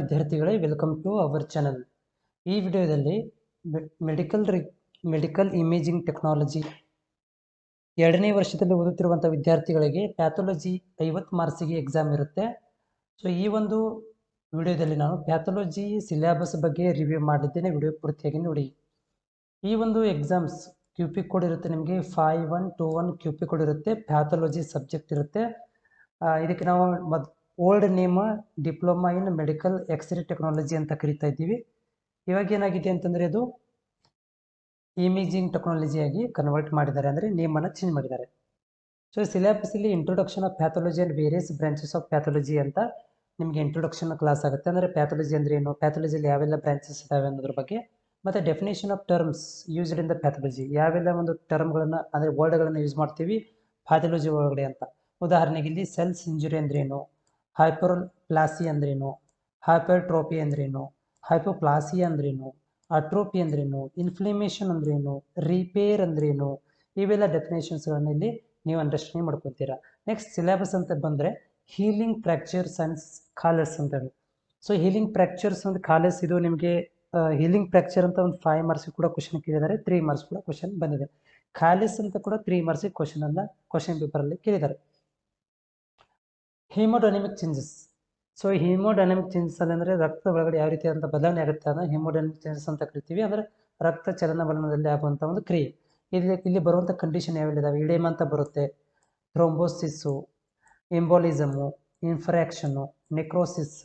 ವಿದ್ಯಾರ್ಥಿಗಳೇ, welcome to our channel. ಈ ವಿಡಿಯೋದಲ್ಲಿ ಮೆಡಿಕಲ್ ಇಮೇಜಿಂಗ್ ಟೆಕ್ನಾಲಜಿ 2ನೇ ವರ್ಷದಲ್ಲಿ ಓದುತ್ತಿರುವಂಥ ವಿದ್ಯಾರ್ಥಿಗಳಿಗೆ ಪ್ಯಾಥಾಲಜಿ 50 ಮಾರ್ಕ್ಸಿಗೆ ಎಕ್ಸಾಮ್ ಇರುತ್ತೆ. ಸೊ ಈ ಒಂದು ವಿಡಿಯೋದಲ್ಲಿ ನಾನು ಪ್ಯಾಥಾಲಜಿ ಸಿಲೆಬಸ್ ಬಗ್ಗೆ ರಿವ್ಯೂ ಮಾಡಿದ್ದೇನೆ. ವಿಡಿಯೋ ಪೂರ್ತಿಯಾಗಿ ನೋಡಿ. ಈ ಒಂದು ಎಕ್ಸಾಮ್ಸ್ QP ಕೋಡ್ ಇರುತ್ತೆ, ನಿಮಗೆ 5121 QP ಕೋಡ್ ಇರುತ್ತೆ. ಪ್ಯಾಥಾಲಜಿ ಸಬ್ಜೆಕ್ಟ್ ಇರುತ್ತೆ. ಇದಕ್ಕೆ ನಾವು old name diploma in medical x-ray technology ಅಂತ ಕರಿತಾ ಇದ್ದೀವಿ. ಇವಾಗ ಏನಾಗಿದೆ ಅಂತಂದರೆ ಅದು ಇಮೇಜಿಂಗ್ ಟೆಕ್ನಾಲಜಿಯಾಗಿ ಕನ್ವರ್ಟ್ ಮಾಡಿದ್ದಾರೆ, ಅಂದರೆ ನೇಮನ್ನು ಚೇಂಜ್ ಮಾಡಿದ್ದಾರೆ. ಸೊ ಸಿಲೆಬಸ್ಸಲ್ಲಿ introduction of pathology and various branches of pathology ಅಂತ ನಿಮಗೆ ಇಂಟ್ರೊಡಕ್ಷನ್ ಕ್ಲಾಸ್ ಆಗುತ್ತೆ. ಅಂದರೆ ಪ್ಯಾಥಾಲಜಿ ಅಂದರೆ ಏನು, ಪ್ಯಾಥಾಲಜಿಯಲ್ಲಿ ಯಾವೆಲ್ಲ ಬ್ರಾಂಚಸ್ ಇದ್ದಾವೆ ಅನ್ನೋದ್ರ ಬಗ್ಗೆ, ಮತ್ತು definition of terms used in the pathology, ಯಾವೆಲ್ಲ ಒಂದು ಟರ್ಮ್ಗಳನ್ನು ಅಂದರೆ ವರ್ಡ್ಗಳನ್ನು ಯೂಸ್ ಮಾಡ್ತೀವಿ ಪ್ಯಾಥಾಲಜಿ ಒಳಗಡೆ ಅಂತ. ಉದಾಹರಣೆಗೆ ಇಲ್ಲಿ ಸೆಲ್ಸ್ ಇಂಜುರಿ ಅಂದ್ರೇನು, ಹೈಪರ್ಪ್ಲಾಸಿ ಅಂದ್ರೇನು, ಹೈಪರ್ಟ್ರೋಪಿ ಅಂದ್ರೇನು, ಹೈಪೋಪ್ಲಾಸಿ ಅಂದ್ರೇನು, ಅಟ್ರೋಪಿ ಅಂದ್ರೇನು, ಇನ್ಫ್ಲಮೇಷನ್ ಅಂದ್ರೇನು, ರಿಪೇರ್ ಅಂದ್ರೇನು, ಇವೆಲ್ಲ ಡೆಫಿನೇಷನ್ಸ್ಗಳನ್ನ ಇಲ್ಲಿ ನೀವು ಅಂಡರ್ಸ್ಟ್ಯಾಂಡ್ ಮಾಡ್ಕೊತೀರಾ. ನೆಕ್ಸ್ಟ್ ಸಿಲೆಬಸ್ ಅಂತ ಬಂದರೆ ಹೀಲಿಂಗ್ ಫ್ರ್ಯಾಕ್ಚರ್ಸ್ ಆ್ಯಂಡ್ ಕಾಲರ್ಸ್ ಅಂತ ಹೇಳಿ. So healing fractures and collars, ಇದು ನಿಮಗೆ ಹೀಲಿಂಗ್ ಫ್ರ್ಯಾಕ್ಚರ್ ಅಂತ ಒಂದು 5 ಮಾರ್ಕ್ಸ್ ಕೂಡ ಕ್ವಶನ್ ಕೇಳಿದ್ದಾರೆ, 3 ಮಾರ್ಕ್ಸ್ ಕೂಡ ಕ್ವಶನ್ ಬಂದಿದೆ. ಕಾಲಿಸ್ ಅಂತ ಕೂಡ 3 ಮಾರ್ಕ್ಸಿಗೆ ಕ್ವಶನ್ ಪೇಪರಲ್ಲಿ ಕೇಳಿದ್ದಾರೆ. ಹಿಮೋಡೈನಮಿಕ್ ಚೇಂಜಸ್. ಸೊ ಹಿಮೋಡೈನಮಿಕ್ ಚೇಂಜಸ್ ಅಂದರೆ ರಕ್ತ ಒಳಗಡೆ ಯಾವ ರೀತಿ ಅಂತ ಬದಲಾವಣೆ ಆಗುತ್ತೆ ಅದನ್ನು ಹಿಮೋಡೈನಮಿಕ್ ಚೇಂಜಸ್ ಅಂತ ಕರಿತೀವಿ. ಅಂದರೆ ರಕ್ತ ಚಲನವಲನದಲ್ಲಿ ಆಗುವಂಥ ಒಂದು ಕ್ರಿಯೆ. ಇಲ್ಲಿ ಬರುವಂಥ ಕಂಡೀಷನ್ ಯಾವೆಲ್ಲಿದ್ದಾವೆ, ಇಡೇಮ್ ಅಂತ ಬರುತ್ತೆ, ಥ್ರೋಂಬೋಸಿಸ್ಸು, ಎಂಬೋಲಿಸಮು, ಇನ್ಫ್ರಾಕ್ಷನು, ನೆಕ್ರೋಸಿಸ್,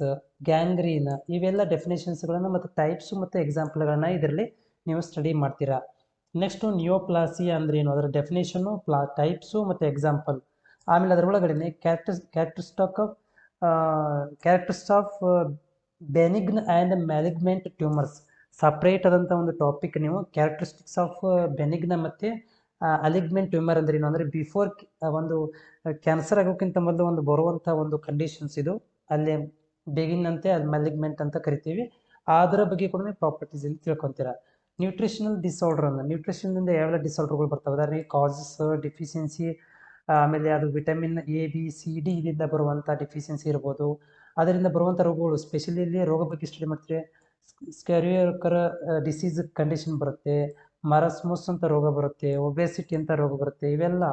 ಗ್ಯಾಂಗ್ರೀನ್, ಇವೆಲ್ಲ ಡೆಫಿನೇಷನ್ಸ್ಗಳನ್ನು ಮತ್ತು ಟೈಪ್ಸು ಮತ್ತು ಎಕ್ಸಾಂಪಲ್ಗಳನ್ನು ಇದರಲ್ಲಿ ನೀವು ಸ್ಟಡಿ ಮಾಡ್ತೀರಾ. ನೆಕ್ಸ್ಟು ನಿಯೋಪ್ಲಾಸಿ ಅಂದರೆ ಏನು, ಅದರ ಡೆಫಿನೇಷನ್ನು, ಟೈಪ್ಸು ಮತ್ತು ಎಕ್ಸಾಂಪಲ್. ಆಮೇಲೆ ಅದರೊಳಗಡೆ characters of benign and malignant tumours, separate ಆದಂಥ ಒಂದು ಟಾಪಿಕ್ ನೀವು ಕ್ಯಾರೆಕ್ಟರಿಸ್ಟಿಕ್ಸ್ ಆಫ್ ಬೆನಿಗ್ನ ಮತ್ತು ಅಲಿಗ್ಮೆಂಟ್ ಟ್ಯೂಮರ್ ಅಂದ್ರೆ ಏನು, ಅಂದರೆ ಬಿಫೋರ್ ಒಂದು ಕ್ಯಾನ್ಸರ್ ಆಗೋಕ್ಕಿಂತ ಮೊದಲು ಒಂದು ಬರುವಂಥ ಒಂದು ಕಂಡೀಷನ್ಸ್ ಇದು, ಅಲ್ಲಿ ಬೆಗಿನ್ ಅಂತೆ ಅಲ್ಲಿ ಮ್ಯಾಲಿಗ್ಮೆಂಟ್ ಅಂತ ಕರಿತೀವಿ. ಅದರ ಬಗ್ಗೆ ಕೂಡ ನೀವು ಪ್ರಾಪರ್ಟೀಸ್ ಇಲ್ಲಿ ತಿಳ್ಕೊತೀರಾ. ನ್ಯೂಟ್ರಿಷನಲ್ ಡಿಸಾರ್ಡರ್ ಅಂದರೆ ನ್ಯೂಟ್ರಿಷನ್ನಿಂದ ಯಾವೆಲ್ಲ ಡಿಸಾರ್ಡರ್ಗಳು ಬರ್ತವೆ, ಉದಾಹರಣೆಗೆ ಕಾಸಸ್, ಡಿಫಿಷಿಯನ್ಸಿ, ಆಮೇಲೆ ಅದು ವಿಟಮಿನ್ ABCD ಇದರಿಂದ ಬರುವಂಥ ಡಿಫಿಷಿಯನ್ಸಿ ಇರ್ಬೋದು. ಅದರಿಂದ ಬರುವಂಥ ರೋಗಗಳು, ಸ್ಪೆಷಲಿ ಇಲ್ಲಿ ರೋಗ ಬಗ್ಗೆ ಸ್ಟಡಿ ಮಾಡ್ತೀವಿ. ಸ್ಕ್ಯಾರಿಯೋಕರ ಡಿಸೀಸ್ ಕಂಡೀಷನ್ ಬರುತ್ತೆ, ಮರಸ್ಮೋಸ್ ಅಂತ ರೋಗ ಬರುತ್ತೆ, ಒಬೆಸಿಟಿ ಅಂತ ರೋಗ ಬರುತ್ತೆ. ಇವೆಲ್ಲ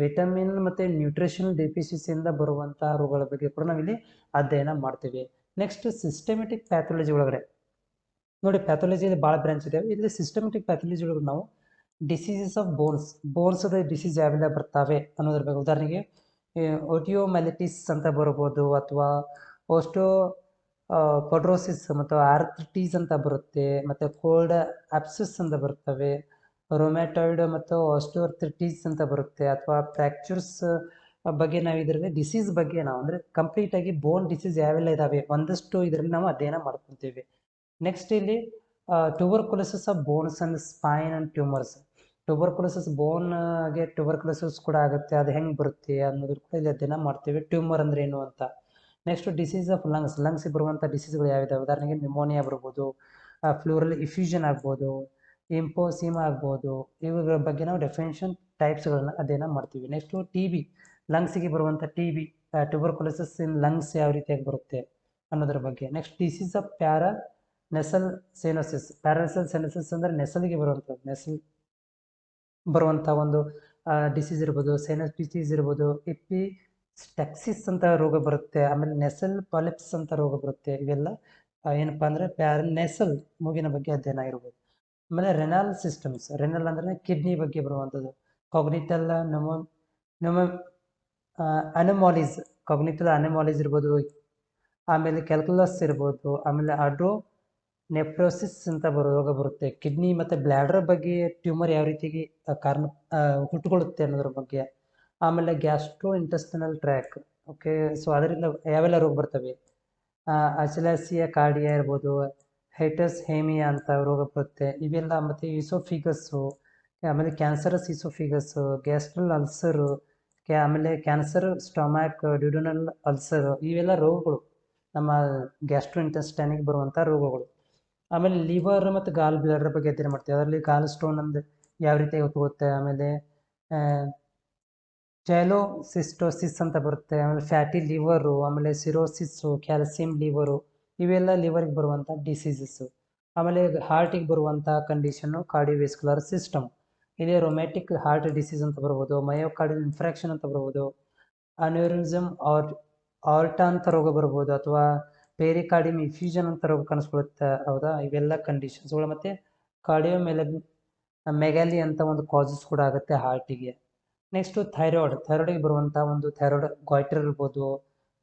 ವಿಟಮಿನ್ ಮತ್ತು ನ್ಯೂಟ್ರಿಷನಲ್ ಡೆಫಿಷಿಯನ್ಸಿಯಿಂದ ಬರುವಂಥ ರೋಗಗಳ ಬಗ್ಗೆ ಕೂಡ ನಾವಿಲ್ಲಿ ಅಧ್ಯಯನ ಮಾಡ್ತೀವಿ. ನೆಕ್ಸ್ಟ್ ಸಿಸ್ಟಮೆಟಿಕ್ ಪ್ಯಾಥಾಲಜಿ ಒಳಗಡೆ ನೋಡಿ, ಪ್ಯಾಥಾಲಜಿಯಲ್ಲಿ ಭಾಳ ಬ್ರಾಂಚ್ ಇದೆ. ಇಲ್ಲಿ ಸಿಸ್ಟಮೆಟಿಕ್ ಪ್ಯಾಥಾಲಜಿ ಒಳಗೆ ನಾವು ಡಿಸೀಸಸ್ ಆಫ್ ಬೋನ್ಸ್ದ ಡಿಸೀಸ್ ಯಾವೆಲ್ಲ ಬರ್ತವೆ ಅನ್ನೋದ್ರ ಬಗ್ಗೆ, ಉದಾಹರಣೆಗೆ ಓಟಿಯೋಮೈಲಿಟಿಸ್ ಅಂತ ಬರ್ಬೋದು, ಅಥವಾ ಪೊಡ್ರೋಸಿಸ್ ಮತ್ತು ಆರ್ಥ್ರಿಟೀಸ್ ಅಂತ ಬರುತ್ತೆ, ಮತ್ತು ಕೋಲ್ಡ್ ಆಪ್ಸಿಸ್ ಅಂತ ಬರ್ತವೆ, ರೊಮ್ಯಾಟಾಯ್ಡ್ ಮತ್ತು ಆಸ್ಟಿಯೋಆರ್ಥ್ರಿಟಿಸ್ ಅಂತ ಬರುತ್ತೆ, ಅಥವಾ ಫ್ರ್ಯಾಕ್ಚರ್ಸ್ ಬಗ್ಗೆ ನಾವು ಇದರಲ್ಲಿ ಡಿಸೀಸ್ ಬಗ್ಗೆ ನಾವು ಅಂದರೆ ಕಂಪ್ಲೀಟಾಗಿ ಬೋನ್ ಡಿಸೀಸ್ ಯಾವೆಲ್ಲ ಇದ್ದಾವೆ ಒಂದಷ್ಟು ಇದರಲ್ಲಿ ನಾವು ಅಧ್ಯಯನ ಮಾಡ್ಕೊತೀವಿ. ನೆಕ್ಸ್ಟ್ ಇಲ್ಲಿ tuberculosis of bones and spine and tumours. Tuberculosis ಬೋನ್ಗೆ ಟ್ಯೂಬರ್ಕುಲೋಸಿಸ್ ಕೂಡ ಆಗುತ್ತೆ, ಅದು ಹೆಂಗೆ ಬರುತ್ತೆ ಅನ್ನೋದ್ರ ಕೂಡ ಇಲ್ಲಿ ಅಧ್ಯಯನ ಮಾಡ್ತೀವಿ. ಟ್ಯೂಮರ್ ಅಂದ್ರೆ ಏನು ಅಂತ. ನೆಕ್ಸ್ಟ್ ಡಿಸೀಸ್ ಆಫ್ ಲಂಗ್ಸಿಗೆ ಬರುವಂಥ ಡಿಸೀಸ್ಗಳು ಯಾವಿದಾವೆ, ಉದಾಹರಣೆಗೆ ನ್ಯೂಮೋನಿಯಾ ಬರ್ಬೋದು, ಫ್ಲೂರಲ್ ಇಫ್ಯೂಷನ್ ಆಗ್ಬೋದು, ಇಂಪೋಸೀಮಾ ಆಗ್ಬೋದು. ಇವುಗಳ ಬಗ್ಗೆ ನಾವು ಡೆಫಿನೇಷನ್ ಟೈಪ್ಸ್ಗಳನ್ನು ಅಧ್ಯಯನ ಮಾಡ್ತೀವಿ. ನೆಕ್ಸ್ಟು TB, ಲಂಗ್ಸಿಗೆ ಬರುವಂಥ TB, ಟ್ಯೂಬರ್ಕುಲೋಸಿಸ್ ಇನ್ ಲಂಗ್ಸ್ ಯಾವ ರೀತಿಯಾಗಿ ಬರುತ್ತೆ ಅನ್ನೋದ್ರ ಬಗ್ಗೆ. Next disease of paranasal sinuses. Paranasal sinuses ಅಂದರೆ ನೆಸಲಿಗೆ ಬರುವಂಥ ಒಂದು ಡಿಸೀಸ್ ಇರ್ಬೋದು, ಸೈನಸ್ ಡಿಸೀಸ್ ಇರ್ಬೋದು, ಎಪಿಸ್ಟಾಕ್ಸಿಸ್ ಅಂತ ರೋಗ ಬರುತ್ತೆ, ಆಮೇಲೆ ನೆಸಲ್ ಪಾಲಿಪ್ಸ್ ಅಂತ ರೋಗ ಬರುತ್ತೆ. ಇವೆಲ್ಲ ಏನಪ್ಪ ಅಂದರೆ ಪ್ಯಾರಾನೆಸಲ್ ಮೂಗಿನ ಬಗ್ಗೆ ಅಧ್ಯಯನ ಇರ್ಬೋದು. ಆಮೇಲೆ ರೆನಲ್ ಸಿಸ್ಟಮ್ಸ್, ರೆನಲ್ ಅಂದರೆ ಕಿಡ್ನಿ ಬಗ್ಗೆ ಬರುವಂಥದ್ದು, ಕಾಗ್ನಿಟಲ್ ಅನಮಾಲೀಸ್, ಕಾಗ್ನಿಟಲ್ ಅನಮಾಲೀಸ್ ಇರ್ಬೋದು, ಆಮೇಲೆ ಕ್ಯಾಲ್ಕುಲಸ್ ಇರ್ಬೋದು, ಆಮೇಲೆ ನೆಫ್ರೋಸಿಸ್ ಅಂತ ರೋಗ ಬರುತ್ತೆ. ಕಿಡ್ನಿ ಮತ್ತು ಬ್ಲ್ಯಾಡರ್ ಬಗ್ಗೆ ಟ್ಯೂಮರ್ ಯಾವ ರೀತಿಯಾಗಿ ಕಾರಣ ಹುಟ್ಟುಕೊಳ್ಳುತ್ತೆ ಅನ್ನೋದ್ರ ಬಗ್ಗೆ. ಆಮೇಲೆ gastro intestinal track, okay. So ಅದರಿಂದ ಯಾವೆಲ್ಲ ರೋಗ ಬರ್ತವೆ, ಅಚಲಾಸಿಯಾ ಕಾರ್ಡಿಯಾ ಇರ್ಬೋದು, ಹೈಟಸ್ ಹೇಮಿಯಾ ಅಂತ ರೋಗ ಬರುತ್ತೆ. ಇವೆಲ್ಲ ಮತ್ತು ಈಸೋಫಿಗಸ್ಸು, ಆಮೇಲೆ ಕ್ಯಾನ್ಸರಸ್ ಈಸೋಫಿಗಸ್ಸು, ಗ್ಯಾಸ್ಟ್ರಲ್ ಅಲ್ಸರು, ಆಮೇಲೆ ಕ್ಯಾನ್ಸರ್ ಸ್ಟೊಮ್ಯಾಕ್, ಡ್ಯೂಡನಲ್ ಅಲ್ಸರು, ಇವೆಲ್ಲ ರೋಗಗಳು ನಮ್ಮ ಗ್ಯಾಸ್ಟ್ರೋ ಇಂಟೆಸ್ಟೈನಿಗೆ ಬರುವಂಥ ರೋಗಗಳು. ಆಮೇಲೆ ಲಿವರ್ ಮತ್ತು ಗಾಲ್ ಬ್ಲಾಡರ್ ಬಗ್ಗೆ ಅಧ್ಯಯನ ಮಾಡ್ತೀವಿ. ಅದರಲ್ಲಿ ಗಾಲ್ ಸ್ಟೋನ್ ಅಂದ್ರೆ ಯಾವ ರೀತಿ ಹೋಗುತ್ತೆ, ಆಮೇಲೆ ಚೈಲೋಸಿಸ್ಟೋಸಿಸ್ ಅಂತ ಬರುತ್ತೆ, ಆಮೇಲೆ ಫ್ಯಾಟಿ ಲಿವರು, ಆಮೇಲೆ ಸಿರೋಸಿಸ್ಸು, ಕ್ಯಾಲ್ಸಿಯಂ ಲಿವರು, ಇವೆಲ್ಲ ಲಿವರ್ಗೆ ಬರುವಂಥ ಡಿಸೀಸಸ್ಸು. ಆಮೇಲೆ ಹಾರ್ಟಿಗೆ ಬರುವಂಥ ಕಂಡೀಷನ್ನು ಕಾರ್ಡಿಯೋವೆಸ್ಕ್ಯುಲರ್ ಸಿಸ್ಟಮ್. ಇದೇ ರೊಮ್ಯಾಟಿಕ್ ಹಾರ್ಟ್ ಡಿಸೀಸ್ ಅಂತ ಬರ್ಬೋದು, ಮಯೋಕಾರ್ಡಿಯಲ್ ಇನ್ಫ್ರಾಕ್ಷನ್ ಅಂತ ಬರ್ಬೋದು, ಅನ್ಯೂರಿಸಮ್ ಆರ್ಟಾ ಅಂತ ರೋಗ ಬರ್ಬೋದು, ಅಥವಾ ಪೇರಿಕಾರ್ಡಿಯಮ್ ಇಫ್ಯೂಷನ್ ಅಂತ ರೋಗ ಕಾಣಿಸ್ಕೊಳ್ಳುತ್ತೆ. ಹೌದಾ, ಇವೆಲ್ಲ ಕಂಡೀಷನ್ಸ್ಗಳು. ಮತ್ತು ಮೆಗಾಲಿ ಅಂತ ಒಂದು ಕಾಸಸ್ ಕೂಡ ಆಗುತ್ತೆ ಹಾರ್ಟಿಗೆ. ನೆಕ್ಸ್ಟು ಥೈರಾಯ್ಡ್ಗೆ ಬರುವಂಥ ಒಂದು ಥೈರಾಯ್ಡ್ ಗಾಯ್ಟರ್ ಇರ್ಬೋದು,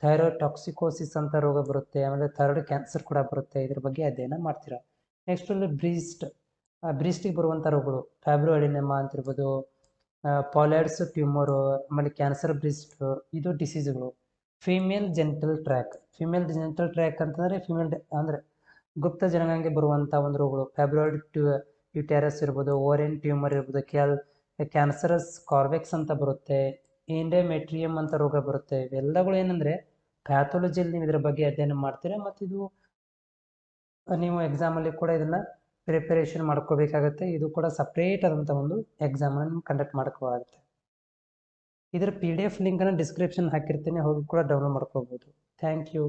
ಥೈರಾಯ್ಡ್ ಟಾಕ್ಸಿಕೋಸಿಸ್ ಅಂತ ರೋಗ ಬರುತ್ತೆ, ಆಮೇಲೆ ಥೈರಾಯ್ಡ್ ಕ್ಯಾನ್ಸರ್ ಕೂಡ ಬರುತ್ತೆ. ಇದ್ರ ಬಗ್ಗೆ ಅಧ್ಯಯನ ಮಾಡ್ತೀರಾ. ನೆಕ್ಸ್ಟ್ ಒಂದು ಬ್ರೀಸ್ಟಿಗೆ ಬರುವಂಥ ರೋಗಗಳು ಫ್ಯಾಬ್ರೋಅಡಿನೆಮಾ ಅಂತ ಇರ್ಬೋದು, ಪಾಲಾಯ್ಡ್ಸ್ ಟ್ಯೂಮರು, ಆಮೇಲೆ ಕ್ಯಾನ್ಸರ್ ಬ್ರೀಸ್ಟ್, ಇದು ಡಿಸೀಸ್ಗಳು. ಫೀಮೇಲ್ ಜೆನಿಟಲ್ ಟ್ರ್ಯಾಕ್ ಅಂತಂದರೆ ಅಂದರೆ ಗುಪ್ತ ಜನನಾಂಗಕ್ಕೆ ಬರುವಂಥ ಒಂದು ರೋಗಗಳು ಫ್ಯಾಬ್ರಾಯ್ಡ್ ಯುಟೆರಸ್ ಇರ್ಬೋದು, ಓರಿಯನ್ ಟ್ಯೂಮರ್ ಇರ್ಬೋದು, ಕ್ಯಾನ್ಸರಸ್ ಕಾರ್ವೆಕ್ಸ್ ಅಂತ ಬರುತ್ತೆ, ಎಂಡೋಮೆಟ್ರಿಯಮ್ ಅಂತ ರೋಗ ಬರುತ್ತೆ. ಇವೆಲ್ಲಗಳು ಏನಂದರೆ ಪ್ಯಾಥಾಲಜಿಯಲ್ಲಿ ನೀವು ಇದರ ಬಗ್ಗೆ ಅಧ್ಯಯನ ಮಾಡ್ತೀರಾ, ಮತ್ತು ಇದು ನೀವು ಎಕ್ಸಾಮಲ್ಲಿ ಕೂಡ ಇದನ್ನು ಪ್ರಿಪರೇಷನ್ ಮಾಡ್ಕೋಬೇಕಾಗತ್ತೆ. ಇದು ಕೂಡ ಸಪ್ರೇಟ್ ಆದಂಥ ಒಂದು ಎಕ್ಸಾಮನ್ನು ಕಂಡಕ್ಟ್ ಮಾಡ್ಕೋಬೇಕಾಗುತ್ತೆ. ಇದರ PDF ಲಿಂಕನ್ನು ಡಿಸ್ಕ್ರಿಪ್ಷನ್ ಹಾಕಿರ್ತೀನಿ, ಹೋಗಿ ಕೂಡ ಡೌನ್ಲೋಡ್ ಮಾಡ್ಕೋಬೋದು. Thank you.